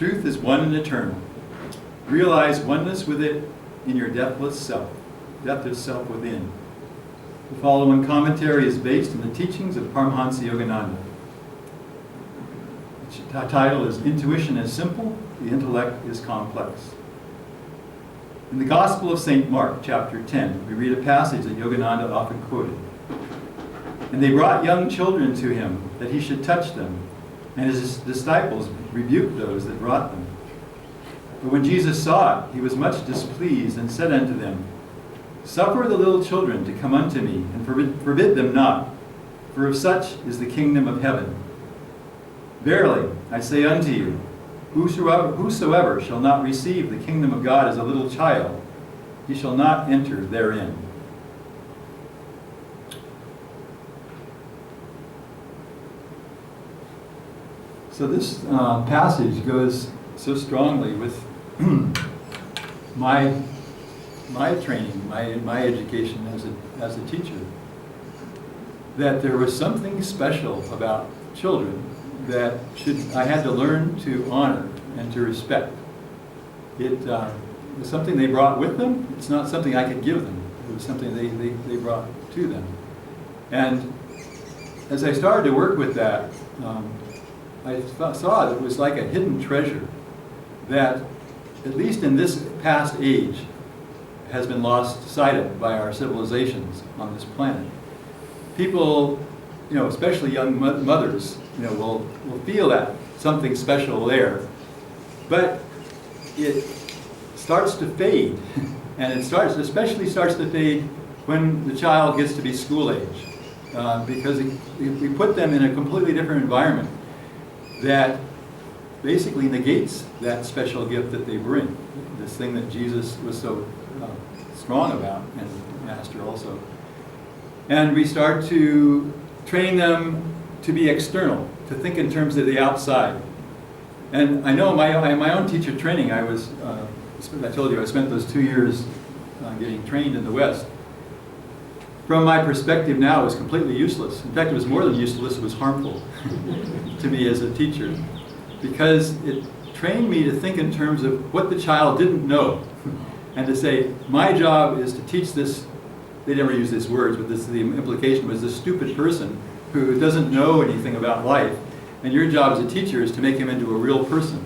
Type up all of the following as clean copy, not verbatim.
Truth is one and eternal. Realize oneness with it in your deathless self within. The following commentary is based on the teachings of Paramahansa Yogananda. The title is Intuition is Simple, the Intellect is Complex. In the Gospel of St. Mark, chapter 10, we read a passage that Yogananda often quoted. And they brought young children to him, that he should touch them, and his disciples rebuked those that brought them. But when Jesus saw it, he was much displeased, and said unto them, Suffer the little children to come unto me, and forbid them not, for of such is the kingdom of heaven. Verily, I say unto you, whosoever shall not receive the kingdom of God as a little child, he shall not enter therein. So this passage goes so strongly with my training, my education as a teacher, that there was something special about children that I had to learn to honor and to respect. It was something they brought with them. It's not something I could give them. It was something they brought to them. And as I started to work with that, I saw that it was like a hidden treasure that, at least in this past age, has been lost sight of by our civilizations on this planet. People, especially young mothers, will feel that something special there, but it starts to fade, and especially starts to fade when the child gets to be school age, because we put them in a completely different environment that basically negates that special gift that they bring, this thing that Jesus was so strong about, and Master also. And we start to train them to be external, to think in terms of the outside. And I know in my own teacher training, I told you I spent those 2 years getting trained in the West. From my perspective now, it was completely useless. In fact, it was more than useless, it was harmful to me as a teacher, because it trained me to think in terms of what the child didn't know, and to say, my job is to teach this. They never use these words, but the implication was this stupid person who doesn't know anything about life, and your job as a teacher is to make him into a real person.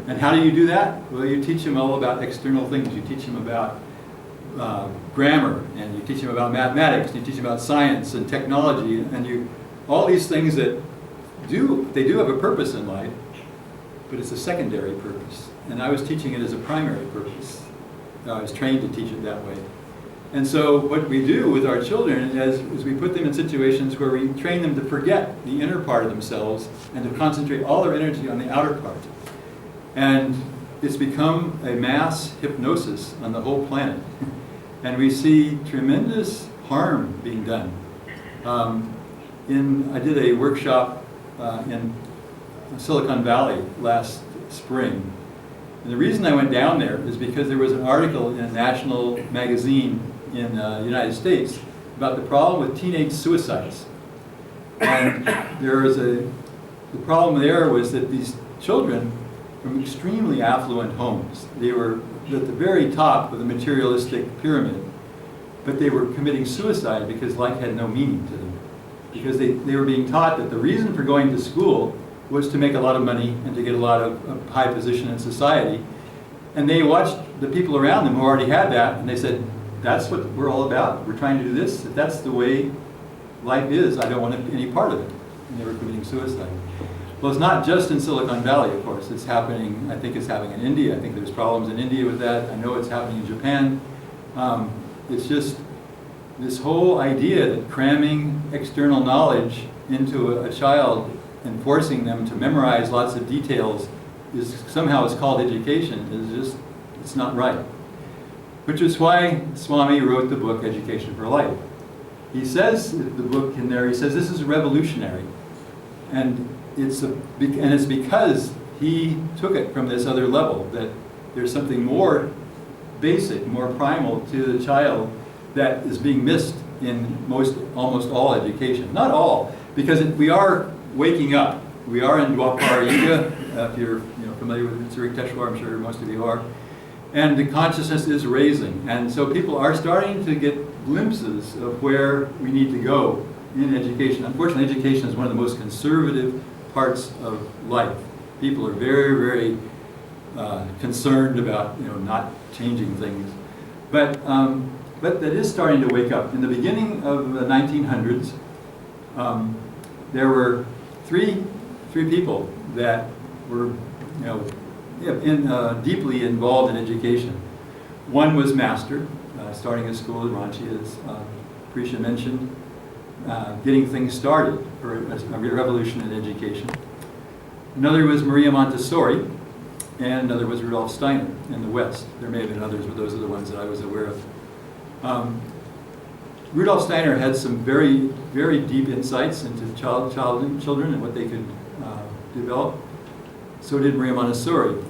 And how do you do that? Well, you teach him all about external things. You teach him about grammar, and you teach him about mathematics, and you teach him about science and technology, and all these things that they do have a purpose in life, but it's a secondary purpose. And I was teaching it as a primary purpose. I was trained to teach it that way. And so what we do with our children is we put them in situations where we train them to forget the inner part of themselves and to concentrate all their energy on the outer part. And it's become a mass hypnosis on the whole planet. And we see tremendous harm being done. I did a workshop in Silicon Valley last spring. And the reason I went down there is because there was an article in a national magazine in the United States about the problem with teenage suicides. And the problem there was that these children from extremely affluent homes, they were at the very top of the materialistic pyramid, but they were committing suicide because life had no meaning to them. Because they were being taught that the reason for going to school was to make a lot of money and to get a lot of high position in society. And they watched the people around them who already had that, and they said, that's what we're all about. We're trying to do this. If that's the way life is, I don't want any part of it. And they were committing suicide. Well, it's not just in Silicon Valley, of course. It's happening, I think it's happening in India. I think there's problems in India with that. I know it's happening in Japan. It's just this whole idea that cramming external knowledge into a child and forcing them to memorize lots of details somehow is called education it's not right. Which is why Swami wrote the book Education for Life. He says in the book in there, he says this is revolutionary. And it's because he took it from this other level, that there's something more basic, more primal to the child that is being missed in almost all education. Not all, because we are waking up. We are in Dwapara Yuga. If you're familiar with Zurich Teshwar, I'm sure most of you are. And the consciousness is raising. And so people are starting to get glimpses of where we need to go in education. Unfortunately, education is one of the most conservative parts of life. People are very, very concerned about not changing things. But that is starting to wake up. In the beginning of the 1900s, there were three people that were deeply involved in education. One was Master, starting a school at Ranchi, as Prisha mentioned, getting things started for a revolution in education. Another was Maria Montessori, and another was Rudolf Steiner in the West. There may have been others, but those are the ones that I was aware of. Rudolf Steiner had some very, very deep insights into children and what they could develop. So did Maria Montessori.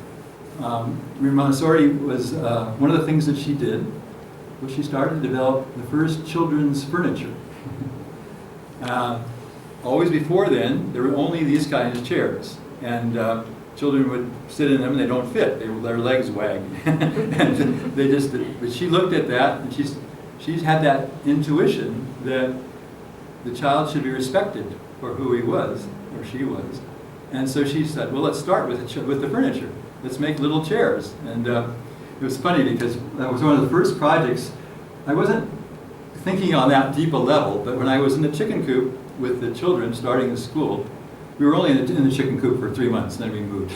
Maria Montessori was, one of the things that she did was she started to develop the first children's furniture. Always before then, there were only these kinds of chairs. And children would sit in them and they don't fit. Their legs wag. And they just, but she looked at that and she's had that intuition that the child should be respected for who he was, or she was. And so she said, well, let's start with the furniture. Let's make little chairs. And it was funny because that was one of the first projects. I wasn't thinking on that deep a level, but when I was in the chicken coop with the children starting the school, we were only in the chicken coop for 3 months, and then we moved.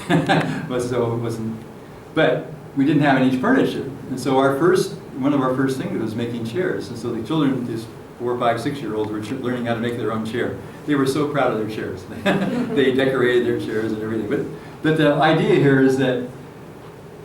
So it wasn't, but we didn't have any furniture. And so one of our first things was making chairs. And so the children, these 4, 5, 6-year-olds, were learning how to make their own chair. They were so proud of their chairs. They decorated their chairs and everything. But the idea here is that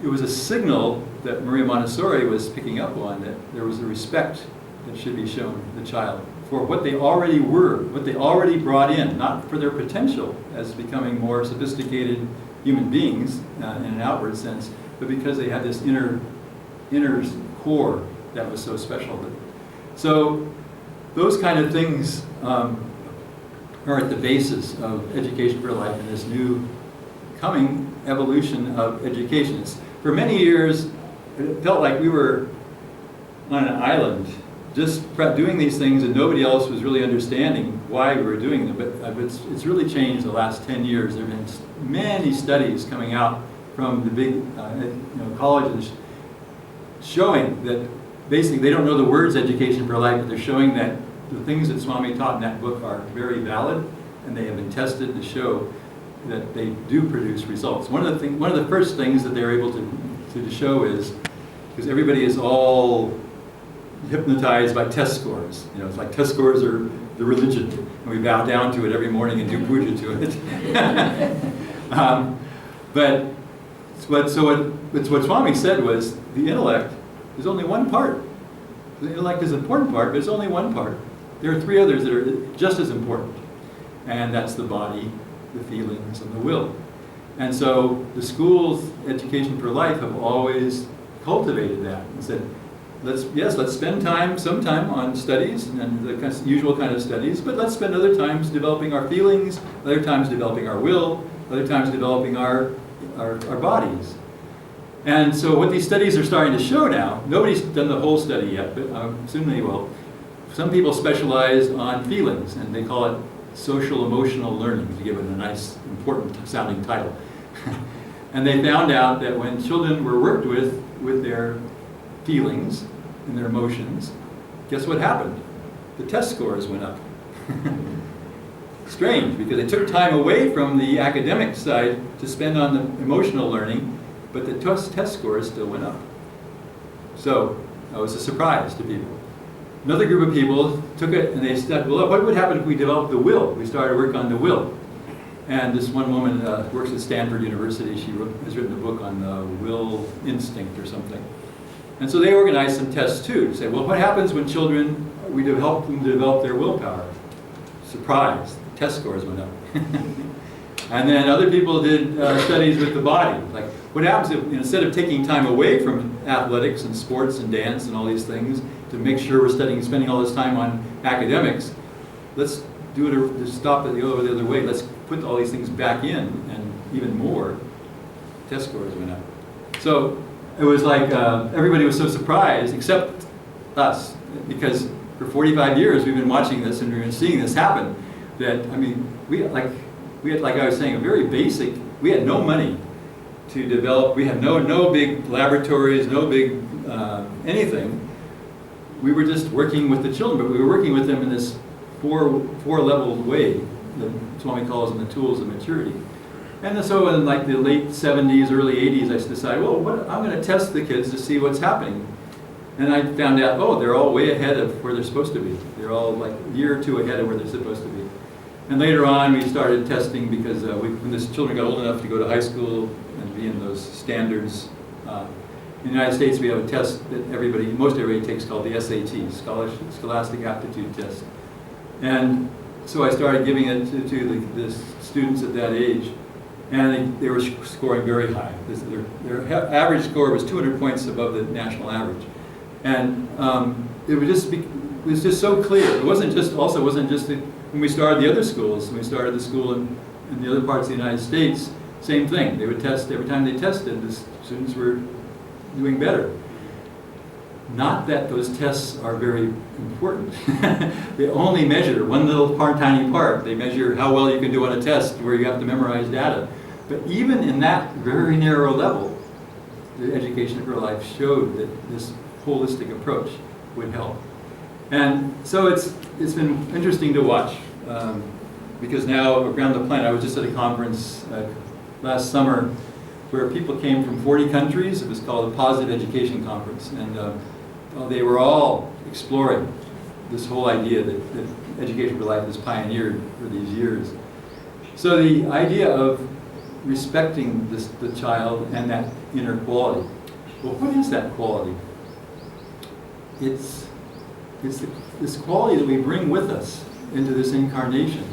it was a signal that Maria Montessori was picking up on, that there was a respect that should be shown the child for what they already were, what they already brought in, not for their potential as becoming more sophisticated human beings in an outward sense, but because they had this inner core that was so special. So those kind of things are at the basis of Education for Life and this new coming evolution of education. For many years, it felt like we were on an island just doing these things and nobody else was really understanding why we were doing them. But it's really changed the last 10 years. There have been many studies coming out from the big colleges showing that basically they don't know the words Education for Life, but they're showing that the things that Swami taught in that book are very valid, and they have been tested to show that they do produce results. One of the first things that they're able to show is, because everybody is all hypnotized by test scores. It's like test scores are the religion, and we bow down to it every morning and do puja to it. But what Swami said was the intellect is only one part. The intellect is an important part, but it's only one part. There are 3 others that are just as important, and that's the body, the feelings, and the will. And so the schools, Education for Life, have always cultivated that and said, let's spend some time on studies and the usual kind of studies, but let's spend other times developing our feelings, other times developing our will, other times developing our bodies. And so what these studies are starting to show now, nobody's done the whole study yet, but soon they will. Some people specialize on feelings, and they call it social emotional learning, to give it a nice, important sounding title. And they found out that when children were worked with their feelings and their emotions, guess what happened? The test scores went up. Strange, because they took time away from the academic side to spend on the emotional learning, but the test scores still went up. So that was a surprise to people. Another group of people took it and they said, well, what would happen if we developed the will? We started work on the will. And this one woman works at Stanford University. She has written a book on the will instinct or something. And so they organized some tests too, to say, well, what happens when children, we help them develop their willpower? Surprise, test scores went up. And then other people did studies with the body. Like, what happens if, instead of taking time away from athletics and sports and dance and all these things to make sure we're spending all this time on academics, let's do it to stop it the other way. Let's put all these things back in and even more test scores went up. So it was like everybody was so surprised, except us, because for 45 years we've been watching this and we've been seeing this happen. That, I mean, we had, like I was saying, a very basic, we had no money to develop, we had no big laboratories, no big anything. We were just working with the children, but we were working with them in this four-level way, that Swami calls them the tools of maturity. And so in like the late 70s, early 80s, I decided, well, I'm going to test the kids to see what's happening. And I found out, oh, they're all way ahead of where they're supposed to be. They're all like a year or two ahead of where they're supposed to be. And later on, we started testing because when the children got old enough to go to high school and be in those standards. In the United States, we have a test that most everybody takes called the SAT, Scholastic Aptitude Test. And so I started giving it to the students at that age, and they were scoring very high. Their average score was 200 points above the national average. And it was just so clear. It wasn't just when we started the other schools, when we started the school in the other parts of the United States, same thing. They would test, every time they tested, the students were doing better. Not that those tests are very important. They only measure one little tiny part. They measure how well you can do on a test where you have to memorize data. But even in that very narrow level, the Education for Life showed that this holistic approach would help. And so it's been interesting to watch because now around the planet, I was just at a conference last summer where people came from 40 countries. It was called a Positive Education Conference, and they were all exploring this whole idea that Education for Life has pioneered for these years. So the idea of respecting the child and that inner quality. Well, what is that quality? It's this quality that we bring with us into this incarnation.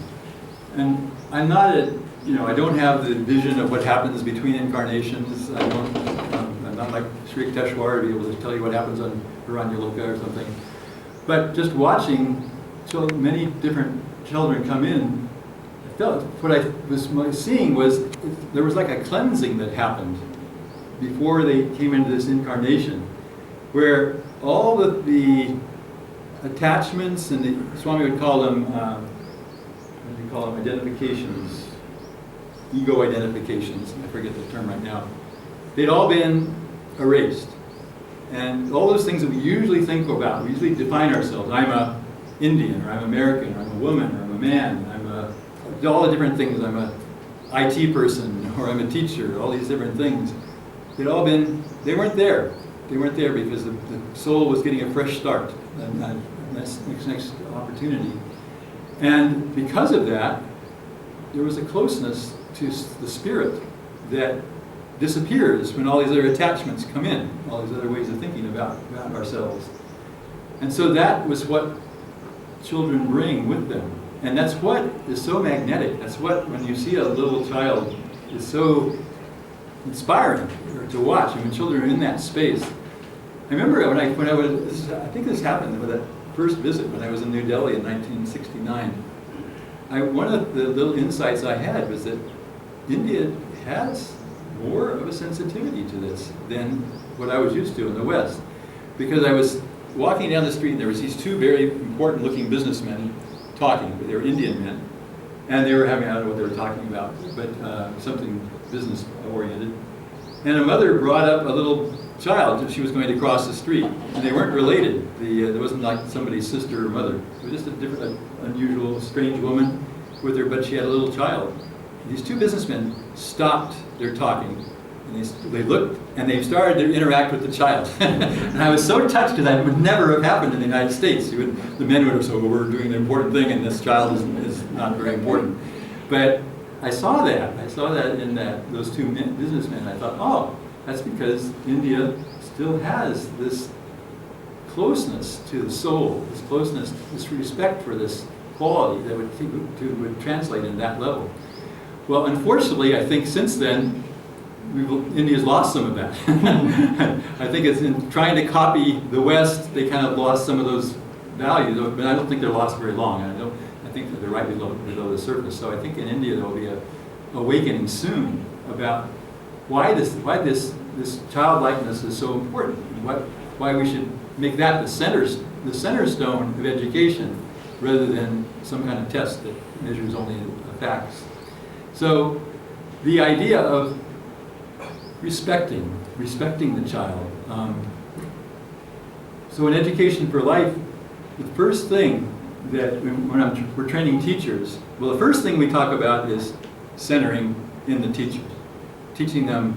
And I'm not I don't have the vision of what happens between incarnations. I'm not like Sri Yukteswar to be able to tell you what happens on Deranja or something. But just watching so many different children come in, I felt what I was seeing was there was like a cleansing that happened before they came into this incarnation, where all of the attachments, and the Swami would call them, what do you call them, identifications, ego identifications, I forget the term right now. They'd all been erased. And all those things that we usually think about, we usually define ourselves. I'm a Indian, or I'm American, or I'm a woman, or I'm a man, all the different things. I'm a IT person, or I'm a teacher, all these different things. They'd all been, they weren't there. They weren't there because the soul was getting a fresh start, and next opportunity. And because of that, there was a closeness to the spirit that disappears when all these other attachments come in, all these other ways of thinking about ourselves. And so that was what children bring with them. And that's what is so magnetic. That's what, when you see a little child, is so inspiring to watch. And when children are in that space. I remember when I was, I think this happened with that first visit when I was in New Delhi in 1969. One of the little insights I had was that India has more of a sensitivity to this than what I was used to in the West. Because I was walking down the street and there was these two very important looking businessmen talking, but they were Indian men. And they were having, I don't know what they were talking about, but something business oriented. And a mother brought up a little child. She was going to cross the street. And they weren't related. There wasn't like somebody's sister or mother. It was just a different, unusual, strange woman with her, but she had a little child. These two businessmen stopped their talking, and they looked, and they started to interact with the child. And I was so touched because that would never have happened in the United States. The men would have said, well, we're doing the important thing, and this child is not very important. But I saw that. I saw that in those two businessmen. I thought, oh, that's because India still has this closeness to the soul, this closeness, this respect for this quality that would translate in that level. Well, unfortunately, I think since then, India's lost some of that. I think it's in trying to copy the West, they kind of lost some of those values, but I don't think they're lost very long. I think that they're right below the surface. So I think in India there will be an awakening soon about why this childlikeness is so important, and why we should make that the center stone of education, rather than some kind of test that measures only the facts. So the idea of respecting the child. So in Education for Life, the first thing that when we're training teachers, well, the first thing we talk about is centering in the teachers, teaching them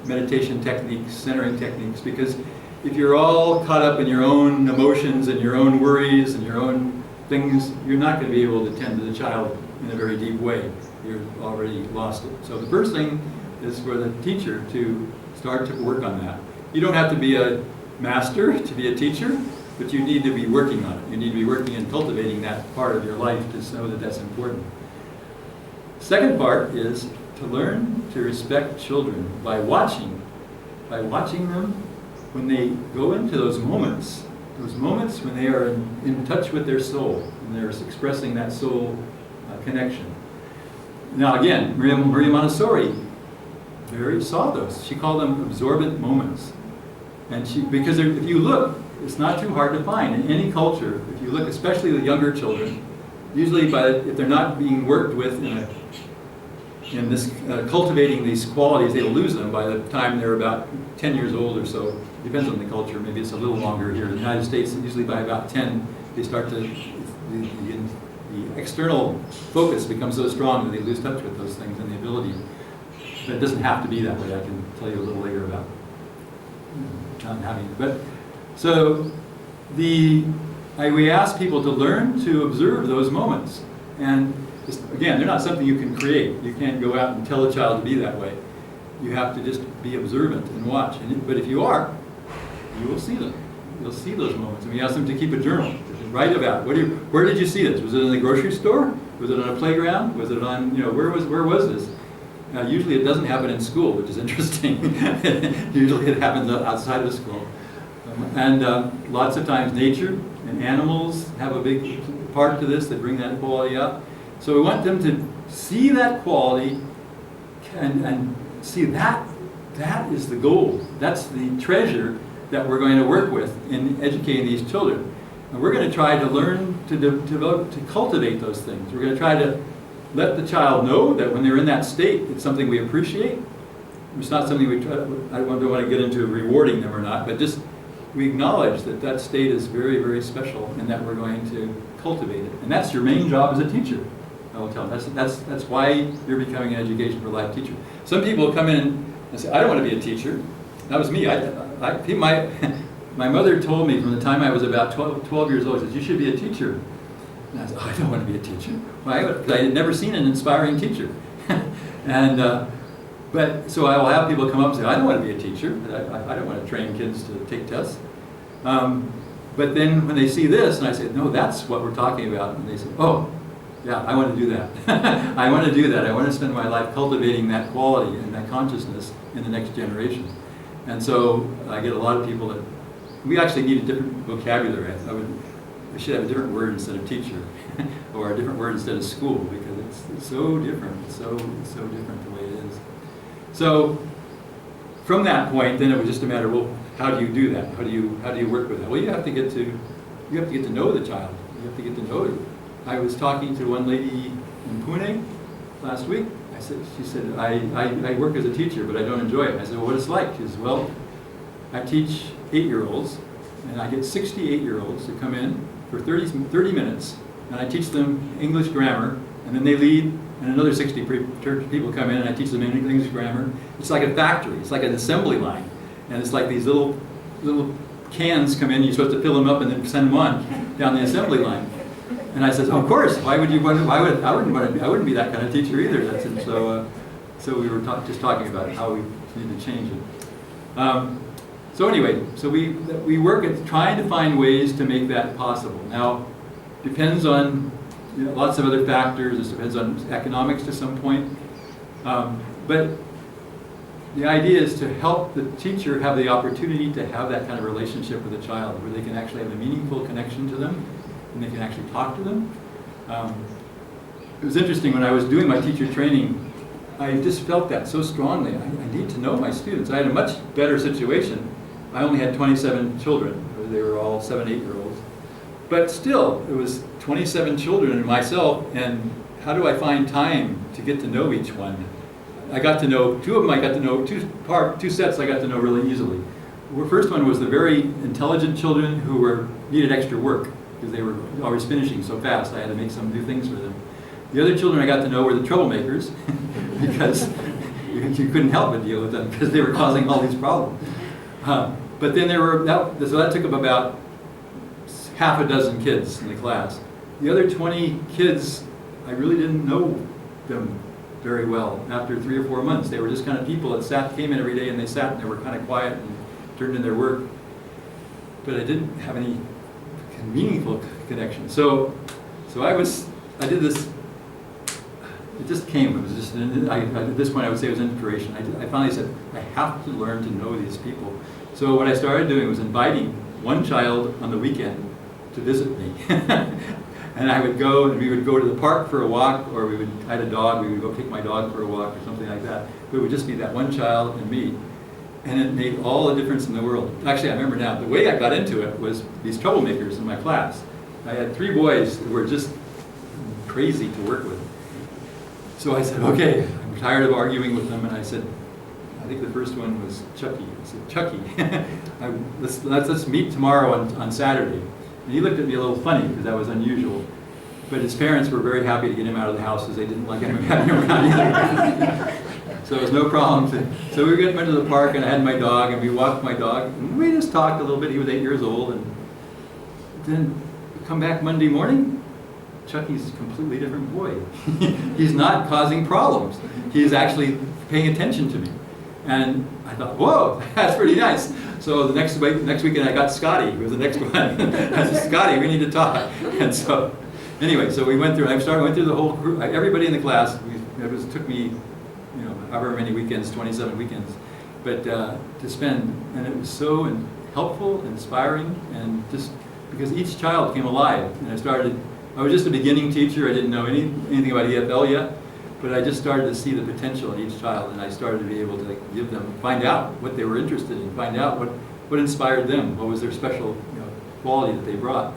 meditation techniques, centering techniques, because if you're all caught up in your own emotions and your own worries and your own things, you're not going to be able to tend to the child in a very deep way. You're already lost it. So the first thing is for the teacher to start to work on that. You don't have to be a master to be a teacher, but you need to be working on it. You need to be working and cultivating that part of your life to know that that's important. Second part is to learn to respect children by watching them when they go into those moments when they are in touch with their soul, and they're expressing that soul connection. Now again, Maria Montessori saw those. She called them absorbent moments. And because if you look, it's not too hard to find in any culture. If you look, especially with younger children, usually if they're not being worked with in this cultivating these qualities, they'll lose them by the time they're about 10 years old or so. Depends on the culture. Maybe it's a little longer here. In the United States, usually by about 10, they start to, the external focus becomes so strong that they lose touch with those things and the ability. But it doesn't have to be that way. I can tell you a little later about not having it. But so we ask people to learn to observe those moments. And again, they're not something you can create. You can't go out and tell a child to be that way. You have to just be observant and watch. But if you are, you will see them. You'll see those moments. And we ask them to keep a journal, to write about. Where did you see this? Was it in the grocery store? Was it on a playground? Was it on, where was this? Usually it doesn't happen in school, which is interesting. Usually it happens outside of school. And lots of times nature and animals have a big part to this that bring that quality up. So we want them to see that quality and see that is the gold. That's the treasure that we're going to work with in educating these children. And we're going to try to learn to cultivate those things. We're going to try to let the child know that when they're in that state, it's something we appreciate. It's not something we try to, I don't want to get into rewarding them or not, but just we acknowledge that that state is very, very special and that we're going to cultivate it. And that's your main job as a teacher. I will tell them. That's why you're becoming an Education for Life teacher. Some people come in and say, I don't want to be a teacher. That was me. My mother told me from the time I was about 12 years old, she said, you should be a teacher. And I said, I don't want to be a teacher. Because I had never seen an inspiring teacher. But so I will have people come up and say, I don't want to be a teacher. I don't want to train kids to take tests. But then when they see this, and I say, no, that's what we're talking about. And they say, oh, yeah, I want to do that. I want to do that. I want to spend my life cultivating that quality and that consciousness in the next generation. And so I get a lot of people that, we actually need a different vocabulary. We should have a different word instead of teacher, or a different word instead of school, because it's so different. It's so different the way it is. So from that point, then it was just a matter, well, how do you do that? How do you work with that? Well, you have to get to know the child. You have to get to know it. I was talking to one lady in Pune last week. She said, I work as a teacher, but I don't enjoy it. I said, well, what it's like? She said, well, I teach 8-year-olds, and I get 60 8-year-olds to come in for 30 minutes, and I teach them English grammar, and then they leave, and another 60 people come in, and I teach them English grammar. It's like a factory. It's like an assembly line, and it's like these little cans come in. You're supposed to fill them up and then send them on down the assembly line. And I said, oh, of course. Why would you want to? I wouldn't be that kind of teacher either. So we were just talking about how we need to change it. So anyway, so we work at trying to find ways to make that possible. Now, depends on lots of other factors. It depends on economics to some point. But the idea is to help the teacher have the opportunity to have that kind of relationship with a child, where they can actually have a meaningful connection to them, and they can actually talk to them. It was interesting when I was doing my teacher training I just felt that so strongly. I need to know my students. I had a much better situation. I only had 27 children. They were all 7, 8-year-olds. But still, it was 27 children and myself, and how do I find time to get to know each one? I got to know, 2 of them I got to know, two sets I got to know really easily. The first one was the very intelligent children who needed extra work because they were always finishing so fast. I had to make some new things for them. The other children I got to know were the troublemakers because you couldn't help but deal with them because they were causing all these problems. But then so that took up about half a dozen kids in the class. The other 20 kids, I really didn't know them very well after 3 or 4 months. They were just kind of people that came in every day and they sat and they were kind of quiet and turned in their work. But I didn't have any meaningful connection. So I did this. It just came. It was just at this point I would say it was inspiration. I finally said I have to learn to know these people. So what I started doing was inviting one child on the weekend to visit me, and I would go and we would go to the park for a walk, or I had a dog. We would go take my dog for a walk or something like that. But it would just be that one child and me, and it made all the difference in the world. Actually, I remember now the way I got into it was these troublemakers in my class. I had 3 boys who were just crazy to work with. So I said, okay, I'm tired of arguing with them, and I said, I think the first one was Chucky. I said, Chucky, let's meet tomorrow on Saturday. And he looked at me a little funny because that was unusual. But his parents were very happy to get him out of the house because they didn't like him having him around either. So it was no problem. So we went to the park and I had my dog and we walked my dog. And we just talked a little bit. He was 8 years old. And then come back Monday morning, Chucky's a completely different boy. He's not causing problems. He's actually paying attention to me. And I thought, whoa, that's pretty nice. So the next weekend I got Scotty, who was the next one. I said, Scotty, we need to talk. And so, anyway, so we went through, went through the whole group, everybody in the class. It took me, however many weekends, 27 weekends, but to spend, and it was so helpful, inspiring, and just because each child came alive. And I was just a beginning teacher. I didn't know anything about EFL yet. But I just started to see the potential in each child, and I started to be able to find out what they were interested in, find out what inspired them, what was their special quality that they brought.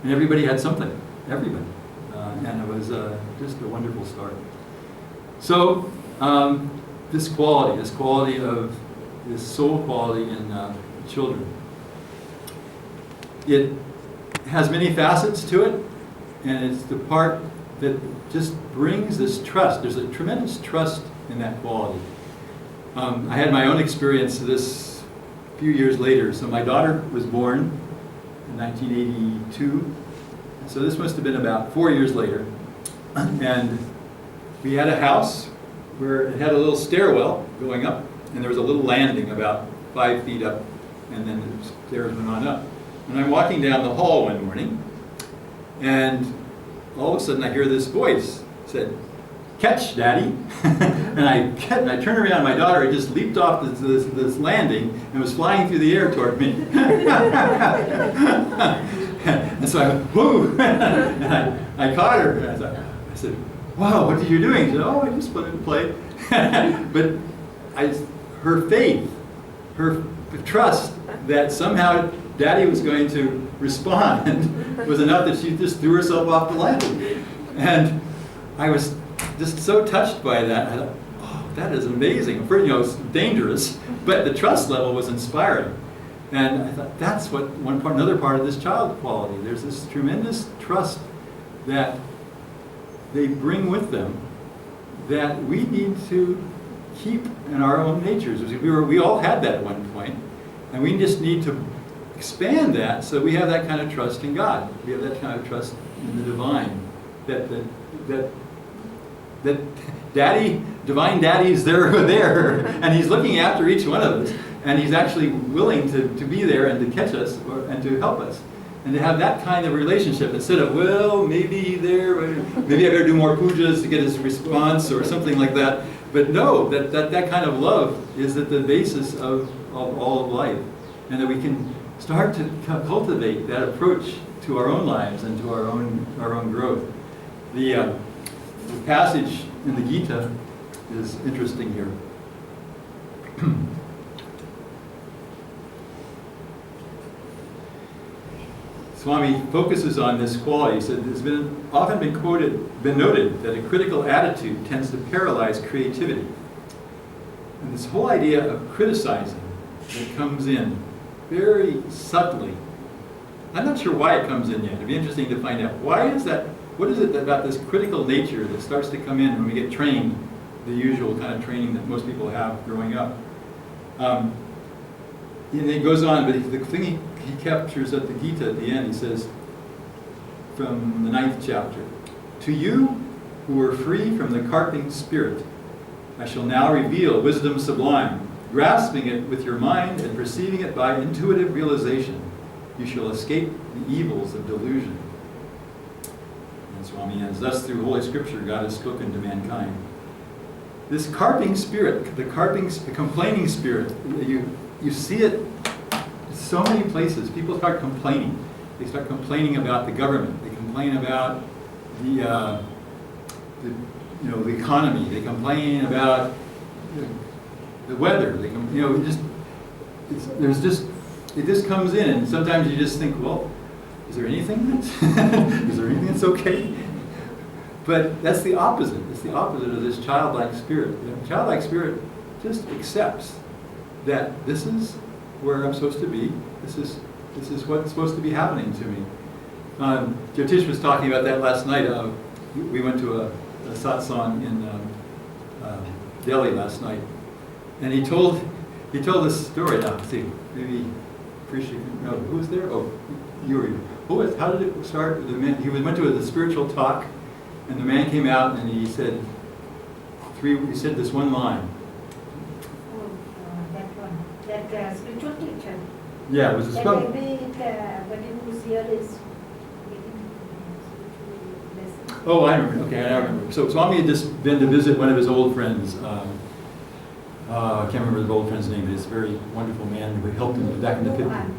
And everybody had something, everybody. And it was just a wonderful start. So this soul quality in children, it has many facets to it, and it's the part that just brings this trust. There's a tremendous trust in that quality. I had my own experience of this a few years later. So my daughter was born in 1982. So this must have been about 4 years later. And we had a house where it had a little stairwell going up, and there was a little landing about 5 feet up, and then the stairs went on up. And I'm walking down the hall one morning, and all of a sudden I hear this voice said, "Catch, Daddy." and I turned around, my daughter had just leaped off this landing and was flying through the air toward me. And so I went, whoo! And I caught her, and I said, "Wow, what are you doing?" She said, "Oh, I just wanted to play." But her faith, her trust that somehow Daddy was going to respond was enough that she just threw herself off the landing. And I was just so touched by that. I thought, oh, that is amazing. It's dangerous, but the trust level was inspiring. And I thought, that's what another part of this child quality. There's this tremendous trust that they bring with them that we need to keep in our own natures. We all had that at one point, and we just need to expand that so we have that kind of trust in God. We have that kind of trust in the divine. That divine Daddy's there, and He's looking after each one of us, and He's actually willing to be there and to catch us and to help us. And to have that kind of relationship instead of, well, maybe I better do more pujas to get His response or something like that. But no, that kind of love is at the basis of all of life, and that we can start to cultivate that approach to our own lives and to our own growth. The passage in the Gita is interesting here. Swami focuses on this quality. He said it's often been noted that a critical attitude tends to paralyze creativity. And this whole idea of criticizing that comes in very subtly. I'm not sure why it comes in yet. It'd be interesting to find out. Why is that? What is it about this critical nature that starts to come in when we get trained, the usual kind of training that most people have growing up? And it goes on, but the thing he captures at the Gita at the end, he says, from the 9th chapter, "To you who are free from the carping spirit, I shall now reveal wisdom sublime. Grasping it with your mind and perceiving it by intuitive realization, you shall escape the evils of delusion." And Swami ends, "Thus through Holy Scripture God has spoken to mankind." This carping spirit, the complaining spirit, you see it in so many places. People start complaining. They start complaining about the government. They complain about the economy. They complain about the weather. They it just comes in, and sometimes you just think, well, is there anything that's okay? But that's the opposite. It's the opposite of this childlike spirit. The childlike spirit just accepts that this is where I'm supposed to be. This is what's supposed to be happening to me. Jyotish was talking about that last night. We went to a satsang in Delhi last night, and he told this story. Now, let's see, maybe appreciate. No, who was there? Oh, Yuri. How did it start? He went to a spiritual talk, and the man came out and he said this one line. That spiritual teacher. Yeah, it was a spiritual. Everybody who's here is getting spiritual. Oh, I remember. Okay, I remember. So Swami had just been to visit one of his old friends. I can't remember the old friend's name, but he's a very wonderful man who helped him back in the 50s.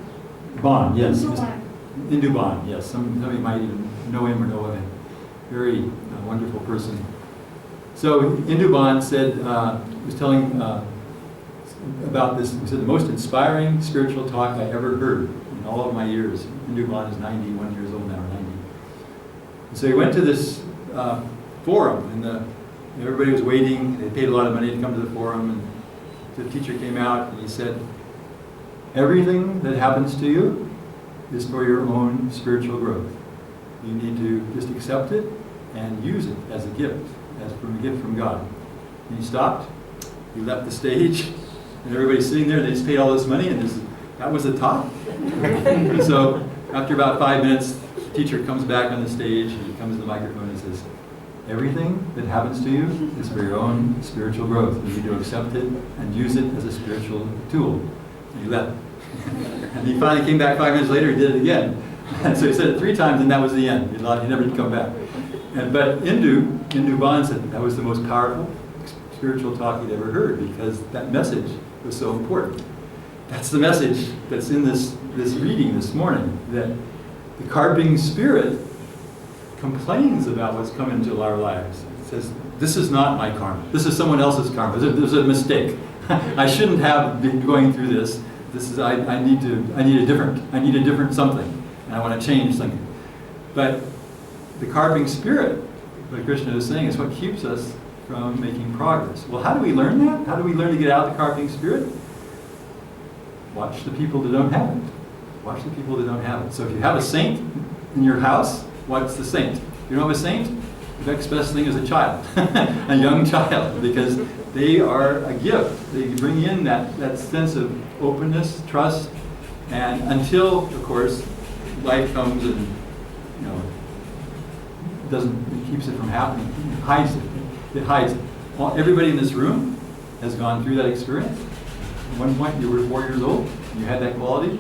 Bond, yes. Indu Bond, yes. Somebody might even know him or know of him. Very wonderful person. So Indu Bond said, was telling about this. He said, the most inspiring spiritual talk I ever heard in all of my years. Indu Bond is 91 years old now, or 90. And so he went to this forum, and everybody was waiting. They paid a lot of money to come to the forum, and the teacher came out and he said, everything that happens to you is for your own spiritual growth. You need to just accept it and use it as a gift, as from a gift from God. And he stopped, he left the stage, and everybody's sitting there, and they just paid all this money, and that was the talk. So after about 5 minutes, the teacher comes back on the stage, and he comes to the microphone and says, everything that happens to you is for your own spiritual growth. You need to accept it and use it as a spiritual tool. And he left. And he finally came back 5 minutes later, he did it again. And so he said it 3 times, and that was the end. He never did come back. But Indu Bond said that was the most powerful spiritual talk he'd ever heard, because that message was so important. That's the message that's in this reading this morning, that the carping spirit complains about what's come into our lives. It says, this is not my karma. This is someone else's karma. There's a mistake. I shouldn't have been going through this. I need a different something. And I want to change something. But the carping spirit, like Krishna is saying, is what keeps us from making progress. Well, how do we learn that? How do we learn to get out of the carping spirit? Watch the people that don't have it. Watch the people that don't have it. So if you have a saint in your house, what's the saint? You don't have a saint? The next best thing is a child, a young child, because they are a gift. They bring in that sense of openness, trust, and until, of course, life comes and it keeps it from happening. It hides it. It hides it. Well, everybody in this room has gone through that experience. At one point, you were 4 years old, and you had that quality,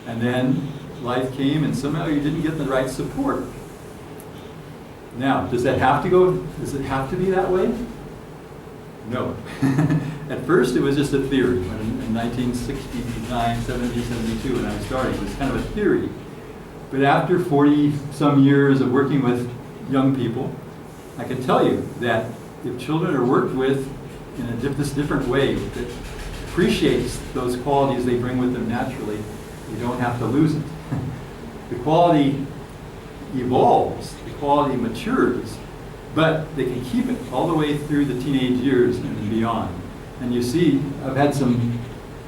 and then life came, and somehow you didn't get the right support. Now, does it have to be that way? No. At first, it was just a theory. In 1969, 70, 72, when I was starting, it was kind of a theory. But after 40-some years of working with young people, I can tell you that if children are worked with in this different way that appreciates those qualities they bring with them naturally. You don't have to lose it. The quality evolves, the quality matures, but they can keep it all the way through the teenage years and beyond. And you see, I've had some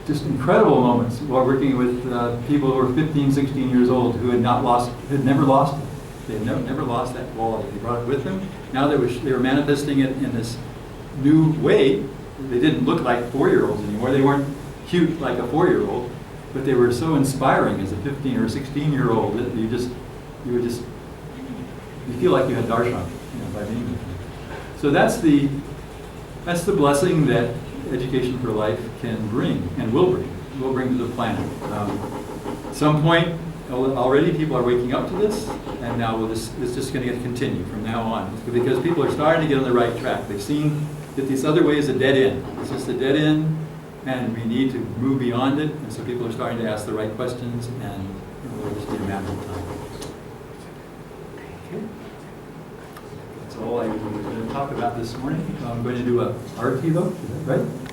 just incredible moments while working with people who were 15, 16 years old who had never lost it. They had never lost that quality. They brought it with them. Now they were manifesting it in this new way. They didn't look like 4-year-olds anymore. They weren't cute like a 4-year-old, but they were so inspiring as a 15 or 16-year-old that you feel like you had darshan, by being with them. So that's the blessing that education for life can bring and will bring to the planet. At some point, already people are waking up to this, and now it's just going to continue from now on, because people are starting to get on the right track. They've seen that this other way is a dead end. It's just a dead end, and we need to move beyond it. And so people are starting to ask the right questions, and it'll just be a matter of time. Okay. That's all I was going to talk about this morning. I'm going to do a arati though. Is that right?